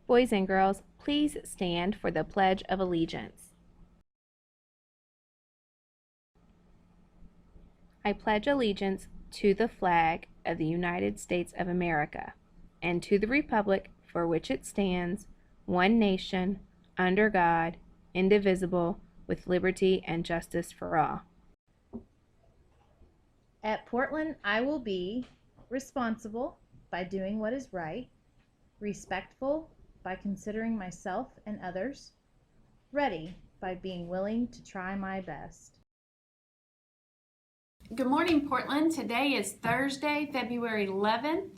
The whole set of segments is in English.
Boys and girls, please stand for the Pledge of Allegiance. I pledge allegiance to the flag of the United States of America and to the republic for which it stands, one nation, under God, indivisible, with liberty and justice for all. At Portland, I will be responsible by doing what is right, respectful by considering myself and others, ready by being willing to try my best. Good morning, Portland. Today is Thursday, February 11th.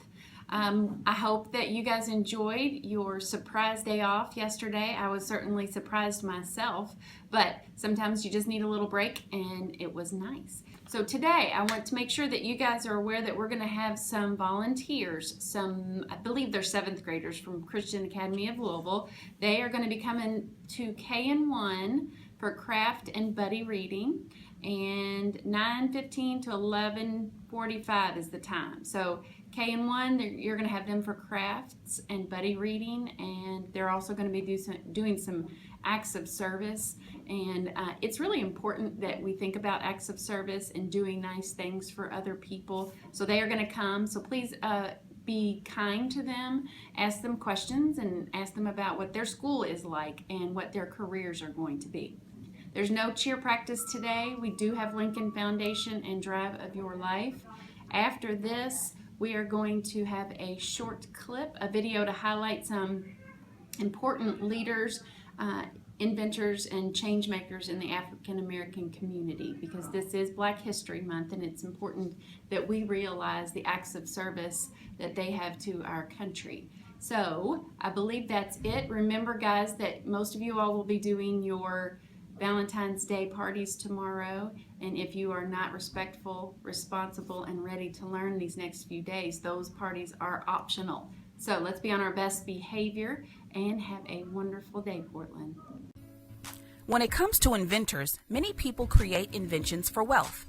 I hope that you guys enjoyed your surprise day off yesterday. I was certainly surprised myself, but sometimes you just need a little break, and it was nice. So today I want to make sure that you guys are aware that we're going to have some volunteers, I believe they're 7th graders from Christian Academy of Louisville. They are going to be coming to KN1 for craft and buddy reading, and 9:15 to 11:45 is the time. So KN1, you're going to have them for crafts and buddy reading, and they're also going to be doing some acts of service. And it's really important that we think about acts of service and doing nice things for other people. So they are going to come. So please be kind to them, ask them questions, and ask them about what their school is like and what their careers are going to be. There's no cheer practice today. We do have Lincoln Foundation and Drive of Your Life. After this, we are going to have a short clip, a video to highlight some important leaders, inventors, and change makers in the African American community, because this is Black History Month, and it's important that we realize the acts of service that they have to our country. So I believe that's it. Remember, guys, that most of you all will be doing your Valentine's Day parties tomorrow, and if you are not respectful, responsible, and ready to learn these next few days, those parties are optional. So let's be on our best behavior and have a wonderful day, Portland. When it comes to inventors, many people create inventions for wealth.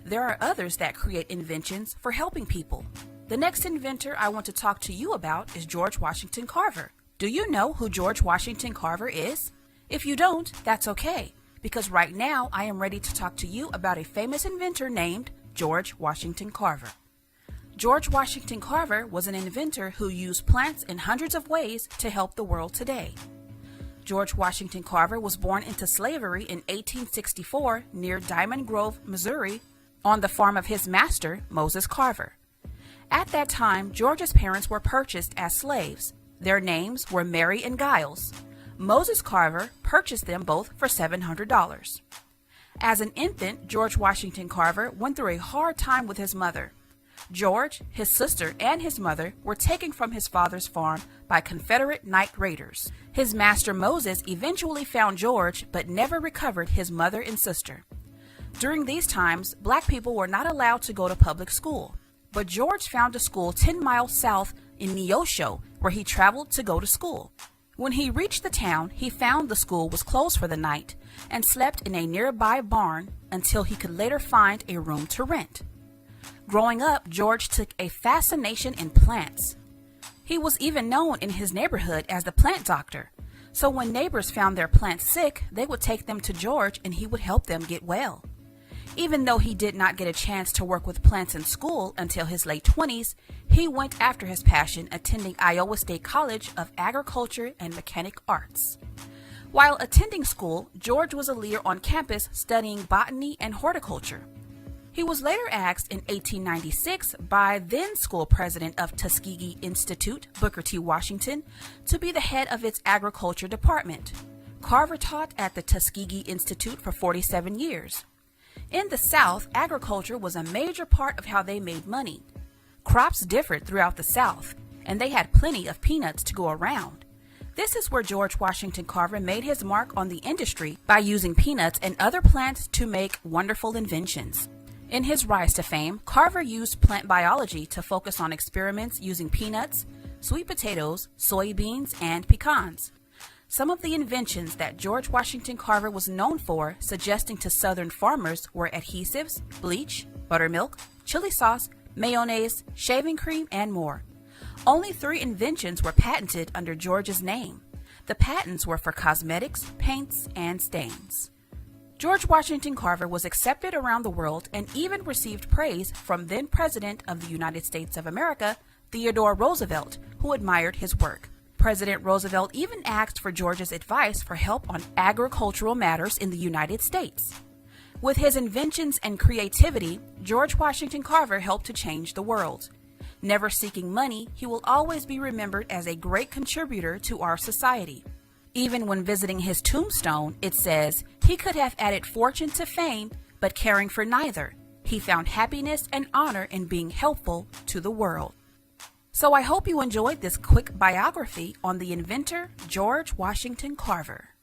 There are others that create inventions for helping people. The next inventor I want to talk to you about is George Washington Carver. Do you know who George Washington Carver is? If you don't, that's okay, because right now I am ready to talk to you about a famous inventor named George Washington Carver. George Washington Carver was an inventor who used plants in hundreds of ways to help the world today. George Washington Carver was born into slavery in 1864 near Diamond Grove, Missouri, on the farm of his master, Moses Carver. At that time, George's parents were purchased as slaves. Their names were Mary and Giles. Moses Carver purchased them both for $700. As an infant, George Washington Carver went through a hard time with his mother. George, his sister, and his mother were taken from his father's farm by Confederate night raiders. His master Moses eventually found George, but never recovered his mother and sister. During these times, Black people were not allowed to go to public school, but George found a school 10 miles south in Neosho, where he traveled to go to school. When he reached the town, he found the school was closed for the night and slept in a nearby barn until he could later find a room to rent. Growing up, George took a fascination in plants. He was even known in his neighborhood as the plant doctor. So when neighbors found their plants sick, they would take them to George and he would help them get well. Even though he did not get a chance to work with plants in school until his late 20s, he went after his passion, attending Iowa State College of Agriculture and Mechanic Arts. While attending school, George was a leader on campus studying botany and horticulture. He was later asked in 1896 by then school president of Tuskegee Institute, Booker T. Washington, to be the head of its agriculture department. Carver taught at the Tuskegee Institute for 47 years. In the South, agriculture was a major part of how they made money. Crops differed throughout the South, and they had plenty of peanuts to go around. This is where George Washington Carver made his mark on the industry by using peanuts and other plants to make wonderful inventions. In his rise to fame, Carver used plant biology to focus on experiments using peanuts, sweet potatoes, soybeans, and pecans. Some of the inventions that George Washington Carver was known for suggesting to Southern farmers were adhesives, bleach, buttermilk, chili sauce, mayonnaise, shaving cream, and more. Only 3 inventions were patented under George's name. The patents were for cosmetics, paints, and stains. George Washington Carver was accepted around the world and even received praise from then President of the United States of America, Theodore Roosevelt, who admired his work. President Roosevelt even asked for George's advice for help on agricultural matters in the United States. With his inventions and creativity, George Washington Carver helped to change the world. Never seeking money, he will always be remembered as a great contributor to our society. Even when visiting his tombstone, it says, he could have added fortune to fame, but caring for neither. He found happiness and honor in being helpful to the world. So I hope you enjoyed this quick biography on the inventor George Washington Carver.